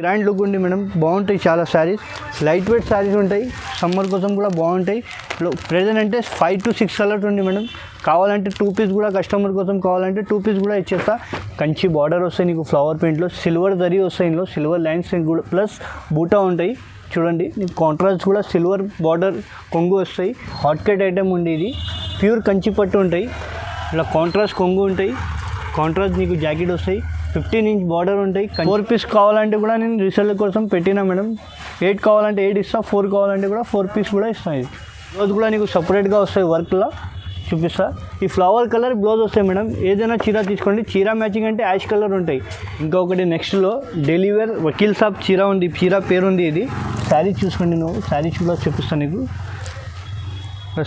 Grand look ఉంది madam, బాగుంటాయి చాలా శారీస్, లైట్ వెయిట్ శారీస్ ఉంటాయి, సమ్మర్ కోసం కూడా బాగుంటాయి. ప్రెజెంట్ అంటే 5 to 6 కలర్స్ ఉంది మేడం. కావాలంటే 2 పీస్ కూడా కస్టమర్ కోసం కావాలంటే 2 పీస్ కూడా ఇచ్చేస్తా. కంచి బార్డర్ వస్తాయి నీకు ఫ్లవర్ ప్రింట్లో, సిల్వర్ జరీ వస్తాయి ఇందులో, సిల్వర్ లైన్స్ కూడా ప్లస్ బూటా ఉంటాయి. చూడండి నీకు కాంట్రాస్ట్ కూడా సిల్వర్ బార్డర్ కొంగు వస్తాయి. హాట్ కేట్ ఐటమ్ ఉంది, ఇది ప్యూర్ కంచి పట్టు ఉంటాయి. ఇలా కాంట్రాస్ట్ కొంగు ఉంటాయి, కాంట్రాస్ట్ నీకు జాకెట్ వస్తాయి, 15 inch బార్డర్ ఉంటాయి. 4 పీస్ కావాలంటే కూడా నేను రీసెల్ కోసం పెట్టినా మేడం. 8 కావాలంటే 8 ఇస్తా, 4 కావాలంటే కూడా 4 పీస్ కూడా ఇస్తాను. ఇది బ్లౌజ్ కూడా నీకు సపరేట్గా వస్తాయి, వర్క్లో చూపిస్తా. ఈ ఫ్లవర్ కలర్ బ్లౌజ్ వస్తాయి మేడం. ఏదైనా చీర తీసుకోండి, చీర మ్యాచింగ్ అంటే యాష్ కలర్ ఉంటాయి. ఇంకొకటి నెక్స్ట్లో డెలివర్ వకీల్ సాబ్ చీర ఉంది, చీర పేరు ఉంది. ఇది శారీ చూసుకోండి, నువ్వు శారీ కూడా చూపిస్తాను నీకు.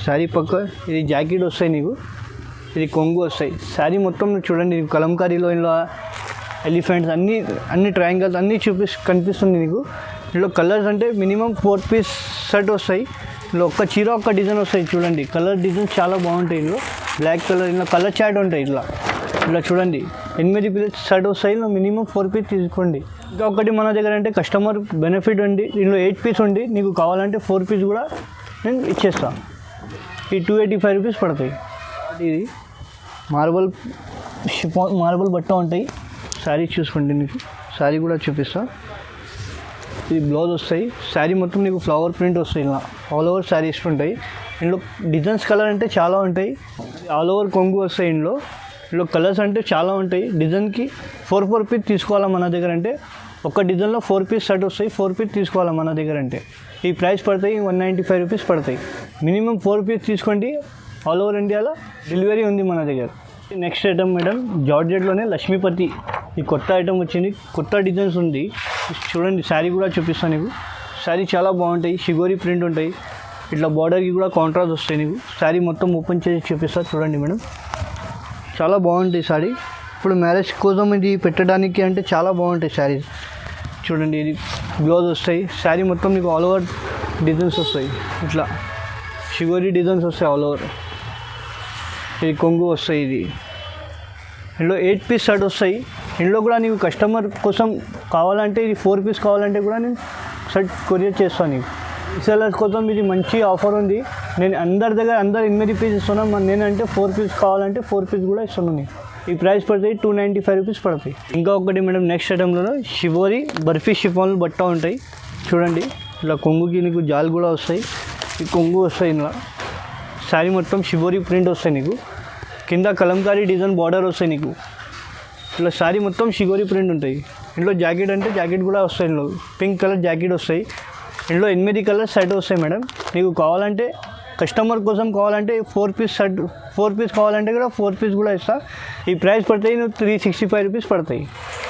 శారీ పక్క ఇది జాకెట్ వస్తాయి నీకు, ఇది కొంగు వస్తాయి. శారీ మొత్తం చూడండి నీకు కలంకారీలో ఇలా ఎలిఫెంట్స్ అన్ని ట్రయాంగిల్స్ అన్నీ కనిపిస్తుంది నీకు. ఇందులో కలర్స్ అంటే మినిమం 4 పీస్ సెట్ వస్తాయి. ఇందులో ఒక్క చీర ఒక్క డిజైన్ వస్తాయి. చూడండి కలర్ డిజైన్స్ చాలా బాగుంటాయి. ఇందులో బ్లాక్ కలర్, ఇలా కలర్ చాట్ ఉంటాయి. ఇలా చూడండి 8 పీస్ సెట్ వస్తాయి. ఇందులో మినిమం 4 పీస్ తీసుకోండి. ఇంకా ఒకటి మన దగ్గర అంటే కస్టమర్ బెనిఫిట్ ఉంది. ఇందులో 8 పీస్ ఉంది, నీకు కావాలంటే 4 పీస్ కూడా నేను ఇచ్చేస్తాను. ఈ 285 రూపీస్ పడతాయి. ఇది మార్బల్ బట్ట ఉంటాయి. శారీ చూసుకోండి, నీకు శారీ కూడా చూపిస్తా. ఇది బ్లౌజ్ వస్తాయి. శారీ మొత్తం నీకు ఫ్లవర్ ప్రింట్ వస్తాయి, ఇలా ఆల్ ఓవర్ శారీస్ ఉంటాయి. ఇందులో డిజైన్స్ కలర్ అంటే చాలా ఉంటాయి. ఆల్ ఓవర్ కొంగు వస్తాయి. ఇందులో కలర్స్ అంటే చాలా ఉంటాయి. డిజైన్కి 4 పీస్ తీసుకోవాలా మన దగ్గర అంటే, ఒక డిజైన్లో 4 పీస్ సెట్ వస్తాయి. 4 పీస్ తీసుకోవాలా మన దగ్గర అంటే ఈ ప్రైస్ పడతాయి 195 రూపీస్ పడతాయి. మినిమం 4 పీస్ తీసుకోండి. ఆల్ ఓవర్ ఇండియాలో డెలివరీ ఉంది మన దగ్గర. నెక్స్ట్ ఐటమ్ మేడం, జార్జెట్లోనే లక్ష్మీపతి, ఈ కొత్త ఐటమ్ వచ్చింది, కొత్త డిజైన్స్ ఉంది. చూడండి శారీ కూడా చూపిస్తాను నీకు. శారీ చాలా బాగుంటాయి, షిగోరి ప్రింట్ ఉంటాయి. ఇట్లా బార్డర్కి కూడా కాంట్రాస్ట్ వస్తాయి. నీకు శారీ మొత్తం ఓపెన్ చేసి చూపిస్తా. చూడండి మేడం, చాలా బాగుంటాయి శారీ. ఇప్పుడు మ్యారేజ్ కోసం ఇది పెట్టడానికి అంటే చాలా బాగుంటాయి శారీ. చూడండి ఇది బ్లౌజ్ వస్తాయి. శారీ మొత్తం నీకు ఆల్ ఓవర్ డిజైన్స్ వస్తాయి. ఇట్లా షిగోరి డిజైన్స్ వస్తాయి ఆల్ ఓవర్. ఇది కొంగు వస్తాయి. ఇది ఇందులో 8 పీస్ సెట్ వస్తాయి. ఇందులో కూడా నీకు కస్టమర్ కోసం కావాలంటే ఇది 4 పీస్ కావాలంటే కూడా నేను సెట్ కొరియర్ చేస్తాను నీకు. రీసెలర్స్ కోసం ఇది మంచి ఆఫర్ ఉంది. నేను అందరి దగ్గర 8 పీస్ ఇస్తున్నాను. నేనంటే 4 పీస్ కావాలంటే 4 పీస్ కూడా ఇస్తున్నాను నీకు. ఈ ప్రైస్ పడతాయి 295 రూపీస్ పడతాయి. ఇంకా ఒకటి మేడం, నెక్స్ట్ ఐటెంలో షిబోరి బర్ఫీ షిఫాన్లు బట్ట ఉంటాయి. చూడండి ఇలా కొంగుకి నీకు జాల్ కూడా వస్తాయి. ఈ కొంగు వస్తాయి. ఇలా శారీ మొత్తం షిబోరి ప్రింట్ వస్తాయి నీకు. కింద కలంకారీ డిజైన్ బార్డర్ వస్తాయి నీకు. ఇలా శారీ మొత్తం షిగోరి ప్రింట్ ఉంటాయి. ఇందులో జాకెట్ అంటే జాకెట్ కూడా వస్తాయి. ఇందులో పింక్ కలర్ జాకెట్ వస్తాయి. ఇందులో 8 కలర్స్ సెట్ వస్తాయి మేడం. నీకు కావాలంటే కస్టమర్ కోసం కావాలంటే 4 పీస్ సెట్, 4 పీస్ కావాలంటే కూడా 4 పీస్ కూడా ఇస్తా. ఈ ప్రైస్ పడతాయి 365 రూపీస్ పడతాయి.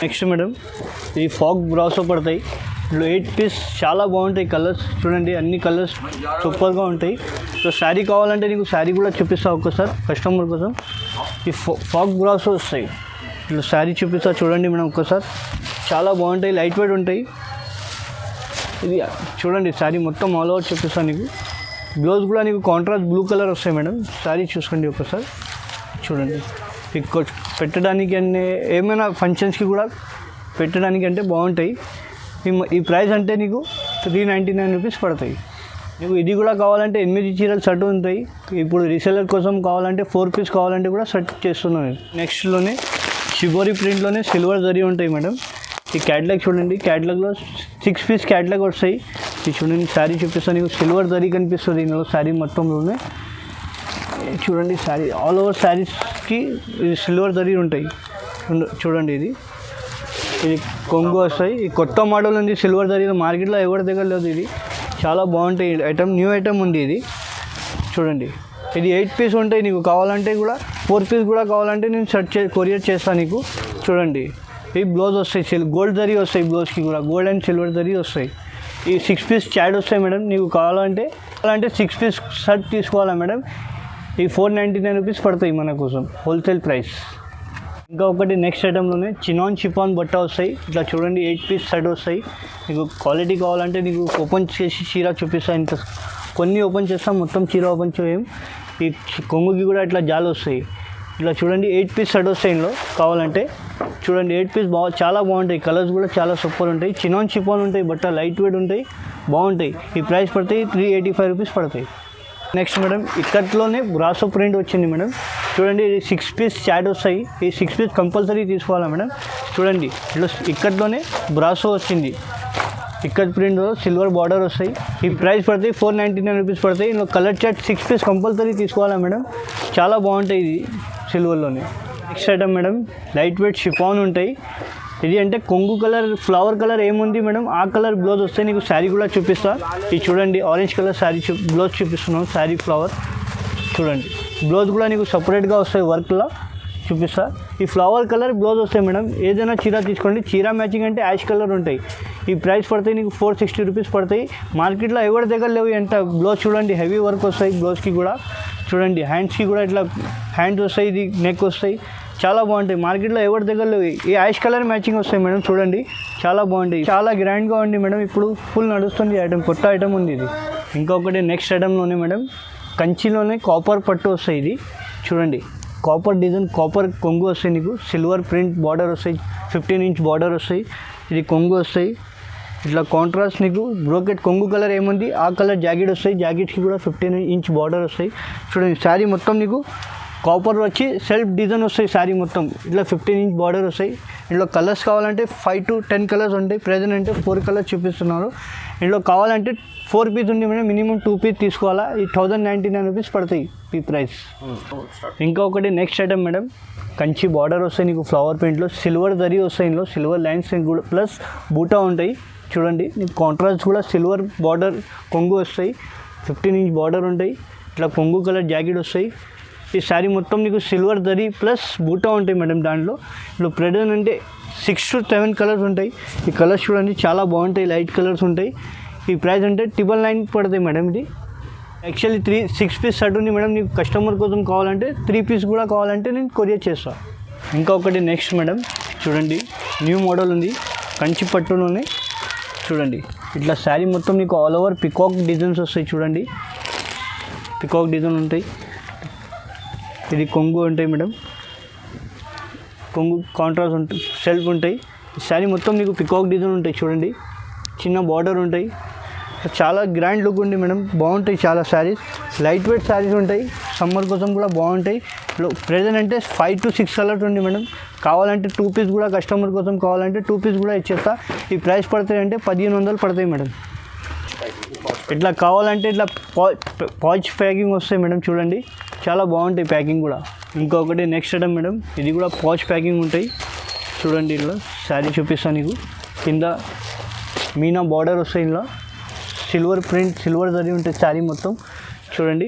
నెక్స్ట్ మేడం, ఈ ఫాగ్ బ్రాసో పడతాయి. ఇందులో 8 పీస్ చాలా బాగుంటాయి. కలర్స్ చూడండి, అన్ని కలర్స్ సూపర్గా ఉంటాయి. సో శారీ కావాలంటే నీకు శారీ కూడా చూపిస్తా ఒక్కసారి కస్టమర్ కోసం. ఈ ఫాగ్ బ్రాసో వస్తాయి. ఇట్లా శారీ చూపిస్తా చూడండి మేడం ఒక్కసారి. చాలా బాగుంటాయి, లైట్ వెయిట్ ఉంటాయి. ఇది చూడండి శారీ మొత్తం ఆల్ ఓవర్ చూపిస్తాను నీకు. బ్లౌజ్ కూడా నీకు కాంట్రాస్ట్ బ్లూ కలర్ వస్తాయి మేడం. శారీ చూసుకోండి ఒకసారి. చూడండి పెట్టడానికి అంటే ఏమైనా ఫంక్షన్స్కి కూడా పెట్టడానికి అంటే బాగుంటాయి. ఈ ప్రైస్ అంటే నీకు 399 రూపీస్ పడతాయి. నీకు ఇది కూడా కావాలంటే 8 చీరలు సెట్ ఉంటాయి. ఇప్పుడు రీసెలర్ కోసం కావాలంటే 4 పీస్ కావాలంటే కూడా సెట్ చేస్తున్నాను. నెక్స్ట్లోనే షిబోరి ప్రింట్లోనే సిల్వర్ జరీ ఉంటాయి మేడం. ఈ క్యాటలాగ్ చూడండి, క్యాటలాగ్లో 6 పీస్ క్యాటలాగ్ వస్తాయి. ఇది చూడండి శారీ చూపిస్తాను నీకు. సిల్వర్ జరీ కనిపిస్తుంది ఇందులో శారీ మొత్తంలోనే. చూడండి శారీ ఆల్ ఓవర్ శారీస్కి ఇది సిల్వర్ జరీ ఉంటాయి. చూడండి ఇది కొంగు వస్తాయి. ఈ కొత్త మోడల్ ఉంది సిల్వర్ జరీ, మార్కెట్లో ఎవరి దగ్గర లేదు. ఇది చాలా బాగుంటాయి ఐటమ్, న్యూ ఐటమ్ ఉంది ఇది. చూడండి ఇది 8 పీస్ ఉంటాయి. నీకు కావాలంటే కూడా 4 పీస్ కూడా కావాలంటే నేను కొరియర్ చేస్తాను నీకు. చూడండి ఈ బ్లౌజ్ వస్తాయి, గోల్డ్ జరీ వస్తాయి. బ్లౌజ్కి కూడా గోల్డ్ అండ్ సిల్వర్ జరీ వస్తాయి. ఈ 6 పీస్ చాట్ వస్తాయి మేడం. నీకు కావాలంటే 6 పీస్ షర్ట్ తీసుకోవాలా మేడం. ఈ 499 రూపీస్ పడతాయి మన కోసం, హోల్సేల్ ప్రైస్. ఇంకా ఒకటి నెక్స్ట్ ఐటెంలోనే చినాన్ షిఫాన్ బట్ట వస్తాయి. ఇట్లా చూడండి 8 పీస్ సెట్ వస్తాయి. నీకు క్వాలిటీ కావాలంటే నీకు ఓపెన్ చేసి చీర చూపిస్తాను. ఇంత కొన్ని ఓపెన్ చేస్తాం, మొత్తం చీర ఓపెన్ చేయం. ఈ కొంగుకి కూడా ఇట్లా జాలు వస్తాయి. ఇలా చూడండి 8 పీస్ సెట్ వస్తాయి ఇందులో కావాలంటే. చూడండి 8 పీస్ చాలా బాగుంటాయి. కలర్స్ కూడా చాలా సూపర్ ఉంటాయి. చినాన్ చిపాన్ ఉంటాయి, బట్ట లైట్ వెయిట్ ఉంటాయి, బాగుంటాయి. ఈ ప్రైస్ పడతాయి 385 రూపీస్ పడతాయి. నెక్స్ట్ మేడం ఇక్కట్లోనే బ్రాసో ప్రింట్ వచ్చింది మేడం. చూడండి ఇది 6 పీస్ చాట్ వస్తాయి. ఈ 6 పీస్ కంపల్సరీ తీసుకోవాలా మేడం. చూడండి ఇట్లా ఇక్కట్లోనే బ్రాసో వచ్చింది. ఇక్కత్ ప్రింట్ సిల్వర్ బార్డర్ వస్తాయి. ఈ ప్రైస్ పడతాయి 499 రూపీస్ పడతాయి. ఇందులో కలర్ చాట్ 6 పీస్ కంపల్సరీ తీసుకోవాలా మేడం. చాలా బాగుంటాయి ఇది సిల్వర్లోనే. Next item madam light weight chiffon ఉంటాయి. ఇది అంటే కొంగు కలర్ ఫ్లవర్ కలర్ ఏముంది మేడం ఆ కలర్ బ్లౌజ్ వస్తే నీకు శారీ కూడా చూపిస్తా. ఇది చూడండి ఆరెంజ్ కలర్ శారీ బ్లౌజ్ చూపిస్తున్నాం. శారీ ఫ్లవర్ చూడండి. బ్లౌజ్ కూడా నీకు సపరేట్గా వస్తాయి వర్క్లా చూపిస్తా. ఈ ఫ్లవర్ కలర్ బ్లౌజ్ వస్తాయి మేడం. ఏదైనా చీర తీసుకోండి. చీర మ్యాచింగ్ అంటే యాష్ కలర్ ఉంటాయి. ఈ ప్రైస్ పడతాయి నీకు 460 రూపీస్ పడతాయి. మార్కెట్లో ఎవరి దగ్గర లేవు ఎంత బ్లౌజ్. చూడండి హెవీ వర్క్ వస్తాయి బ్లౌజ్కి కూడా. చూడండి హ్యాండ్స్కి కూడా ఇట్లా హ్యాండ్స్ వస్తాయి, ఇది నెక్ వస్తాయి, చాలా బాగుంటాయి. మార్కెట్లో ఎవరి దగ్గర లేవు. ఈ యాష్ కలర్ మ్యాచింగ్ వస్తాయి మేడం. చూడండి చాలా బాగుంటాయి, చాలా గ్రాండ్గా ఉంది మేడం. ఇప్పుడు ఫుల్ నడుస్తుంది ఐటమ్, కొత్త ఐటమ్ ఉంది ఇది. ఇంకొకటి నెక్స్ట్ ఐటమ్లోనే మేడం కంచిలోనే కాపర్ పట్టు వస్తాయి. ఇది చూడండి కాపర్ డిజైన్, కాపర్ కొంగు వస్తాయి నీకు. సిల్వర్ ప్రింట్ బార్డర్ వస్తాయి, 15 ఇంచ్ బార్డర్ వస్తాయి. ఇది కొంగు వస్తాయి. ఇట్లా కాంట్రాస్ట్ నీకు బ్రోకెట్ కొంగు కలర్ ఏముంది ఆ కలర్ జాకెట్ వస్తాయి. జాకెట్కి కూడా 15 ఇంచ్ బార్డర్ వస్తాయి. చూడండి శారీ మొత్తం నీకు కాపర్ వచ్చి సెల్ఫ్ డిజైన్ వస్తాయి. శారీ మొత్తం ఇట్లా 15 ఇంచ్ బార్డర్ వస్తాయి. ఇందులో కలర్స్ కావాలంటే 5 to 10 కలర్స్ ఉంటాయి. ప్రెజెంట్ అంటే 4 కలర్స్ చూపిస్తున్నారు. ఇందులో కావాలంటే 4 పీస్ ఉంది మేడం. మినిమం 2 పీస్ తీసుకోవాలా. ఈ 1099 రూపీస్ పడతాయి ఈ ప్రైస్. ఇంకొకటి next item madam Kanchi border వస్తాయి నీకు ఫ్లవర్ ప్రింట్లో. సిల్వర్ జరీ వస్తాయి. ఇందులో సిల్వర్ లైన్స్ కూడా ప్లస్ బూటా ఉంటాయి. చూడండి నీకు కాంట్రాస్ట్ కూడా సిల్వర్ బార్డర్ కొంగు వస్తాయి. 15 ఇంచ్ బార్డర్ ఉంటాయి. ఇట్లా కొంగు కలర్ జాకెట్ వస్తాయి. ఈ శారీ మొత్తం నీకు సిల్వర్ జరీ ప్లస్ బూటా ఉంటాయి మేడం. దాంట్లో ఇప్పుడు ప్రెజెంట్ అంటే 6 to 7 కలర్స్ ఉంటాయి. ఈ కలర్స్ చూడండి చాలా బాగుంటాయి, లైట్ కలర్స్ ఉంటాయి. ఈ ప్రైస్ అంటే 999 పడతాయి మేడం. ఇది యాక్చువల్లీ 6 పీస్ సెట్ ఉంది మేడం. నీకు కస్టమర్ కోసం కావాలంటే 3 పీస్ కూడా కావాలంటే నేను కొరియర్ చేస్తాను. ఇంకొకటి నెక్స్ట్ మేడం చూడండి న్యూ మోడల్ ఉంది కంచి పట్టులోనే. చూడండి ఇట్లా శారీ మొత్తం నీకు ఆల్ ఓవర్ పికాక్ డిజైన్స్ వస్తాయి. చూడండి పికాక్ డిజైన్ ఉంటాయి. ఇది కొంగు ఉంటాయి మేడం. కొంగు కాంట్రాస్ట్ ఉంటాయి, సెల్ఫ్ ఉంటాయి. శారీ మొత్తం నీకు పికాక్ డిజైన్ ఉంటాయి. చూడండి చిన్న బార్డర్ ఉంటాయి. చాలా గ్రాండ్ లుక్ ఉంది మేడం. బాగుంటాయి చాలా శారీస్. లైట్ వెయిట్ శారీస్ ఉంటాయి. సమ్మర్ కోసం కూడా బాగుంటాయి. ప్రెజెంట్ అంటే 5 to 6 కలర్స్ ఉంది మేడం. కావాలంటే 2 పీస్ కూడా కస్టమర్ కోసం కావాలంటే 2 పీస్ కూడా ఇచ్చేస్తా. ఈ ప్రైస్ పడతాయి అంటే 1500 పడతాయి మేడం. ఇట్లా కావాలంటే ఇట్లా పాచ్ ప్యాకింగ్ వస్తాయి మేడం. చూడండి చాలా బాగుంటాయి ప్యాకింగ్ కూడా. ఇంకొకటి నెక్స్ట్ ఐటమ్ మేడం ఇది కూడా పాచ్ ప్యాకింగ్ ఉంటాయి. చూడండి ఇట్లా శారీ చూపిస్తాను నీకు. కింద మీనా బార్డర్ వస్తాయి. ఇలా సిల్వర్ ప్రింట్ సిల్వర్ జరీ ఉంటుంది శారీ మొత్తం. చూడండి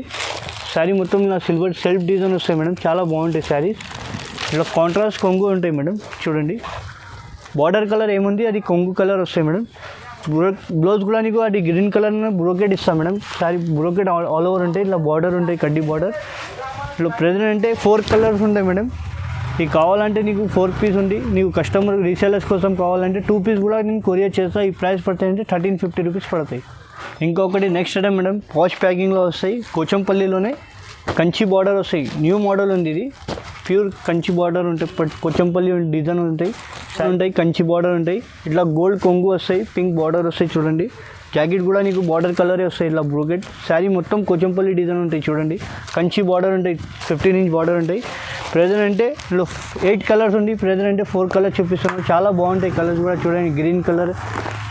శారీ మొత్తం ఇలా సిల్వర్ సెల్ఫ్ డిజైన్ వస్తాయి మేడం. చాలా బాగుంటాయి శారీస్. ఇలా కాంట్రాస్ట్ కొంగు ఉంటాయి మేడం. చూడండి బార్డర్ కలర్ ఏముంది అది కొంగు కలర్ వస్తాయి మేడం. బ్లౌజ్ కూడా నీకు అది గ్రీన్ కలర్ బ్రోకెట్ ఇస్తాం madam. Sari brocade all over ఉంటాయి. ఇట్లా బార్డర్ ఉంటాయి, కడ్డీ బార్డర్. ఇట్లా ప్రెజెంట్ అంటే 4 కలర్స్ ఉంటాయి మేడం. ఇది కావాలంటే నీకు 4 పీస్ ఉంది. నీకు కస్టమర్ రీసేలర్స్ కోసం కావాలంటే 2 పీస్ కూడా నేను కొరియర్ చేస్తా. ఈ ప్రైస్ పడతాయి అంటే 1350 రూపీస్ పడతాయి. ఇంకొకటి నెక్స్ట్ ఐటమ్ మేడం పాచ్ ప్యాకింగ్లో వస్తాయి. కోచంపల్లిలోనే కంచి బార్డర్ వస్తాయి. న్యూ మోడల్ ఉంది ఇది. ప్యూర్ కంచి బార్డర్ ఉంటాయి. కోచంపల్లి డిజైన్ ఉంటాయి కంచి బార్డర్ ఉంటాయి. ఇట్లా గోల్డ్ కొంగు వస్తాయి, పింక్ బార్డర్ వస్తాయి. చూడండి జాకెట్ కూడా నీకు బార్డర్ కలరే వస్తాయి. ఇట్లా బ్రోకెట్ శారీ మొత్తం కోచంపల్లి డిజైన్ ఉంటాయి. చూడండి కంచి బార్డర్ ఉంటాయి, 15 ఇంచ్ బార్డర్ ఉంటాయి. ప్రెజెంట్ అంటే ఇందులో 8 కలర్స్ ఉంది. ప్రెజెంట్ అంటే 4 కలర్స్ చూపిస్తున్నాను. చాలా బాగుంటాయి కలర్స్ కూడా. చూడండి green colour,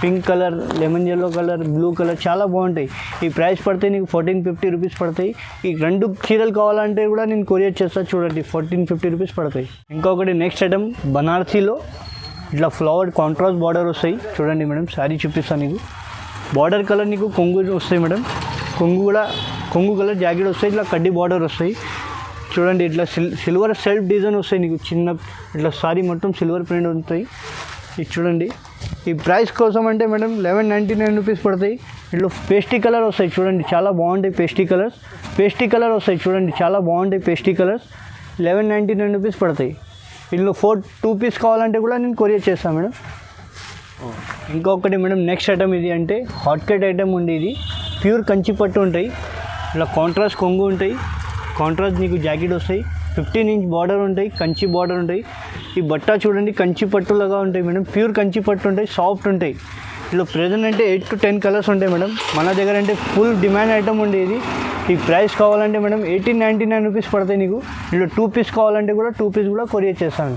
pink colour, lemon yellow colour, blue colour చాలా బాగుంటాయి. ఈ ప్రైస్ పడితే నీకు 1450 రూపీస్ పడతాయి. ఈ 2 చీరలు కావాలంటే కూడా నేను కొరియర్ చేస్తాను. చూడండి 1450 రూపీస్ పడతాయి. ఇంకొకటి నెక్స్ట్ ఐటమ్ బనారసీలో ఇట్లా ఫ్లవర్ కాంట్రాస్ట్ బార్డర్ వస్తాయి. చూడండి మేడం శారీ చూపిస్తాను నీకు. బార్డర్ కలర్ నీకు కొంగు వస్తాయి మేడం. కొంగు కలర్ జాకెట్ వస్తాయి. ఇట్లా కడ్డీ బార్డర్ వస్తాయి. చూడండి ఇట్లా సిల్వర్ సెల్ఫ్ డిజైన్ వస్తాయి నీకు. చిన్న ఇట్లా సారీ మొత్తం సిల్వర్ ప్రింట్ ఉంటాయి. ఇది చూడండి ఈ ప్రైస్ కోసం అంటే మేడం 1199 రూపీస్ పడతాయి. ఇట్లా పేస్టీ కలర్ వస్తాయి. చూడండి చాలా బాగుంటాయి పేస్టీ కలర్ వస్తాయి. చూడండి చాలా బాగుంటాయి పేస్టీ కలర్స్. 1199 రూపీస్ పడతాయి. ఇందులో 2 పీస్ కావాలంటే కూడా నేను కొరియర్ చేస్తాను మేడం. ఇంకొకటి మేడం నెక్స్ట్ ఐటమ్ ఇది అంటే హాట్ కేట్ ఐటమ్ ఉంది. ఇది ప్యూర్ కంచి పట్టు ఉంటాయి. ఇలా కాంట్రాస్ట్ కొంగు ఉంటాయి. కాంట్రాస్ట్ నీకు జాకెట్ వస్తాయి. 15 ఇంచ్ బార్డర్ ఉంటాయి, కంచి బార్డర్ ఉంటాయి. ఈ బట్ట చూడండి కంచి పట్టులాగా ఉంటాయి మేడం, ప్యూర్ కంచి పట్టు ఉంటాయి, సాఫ్ట్ ఉంటాయి. ఇలా ప్రెజెంట్ అంటే 8 to 10 కలర్స్ ఉంటాయి మేడం. మన దగ్గర అంటే ఫుల్ డిమాండ్ ఐటమ్ ఉండేది. ఈ ప్రైస్ కావాలంటే మేడం 1899 రూపీస్ పడతాయి నీకు. ఇందులో 2 పీస్ కావాలంటే కూడా 2 పీస్ కూడా కొరియర్ చేస్తాను.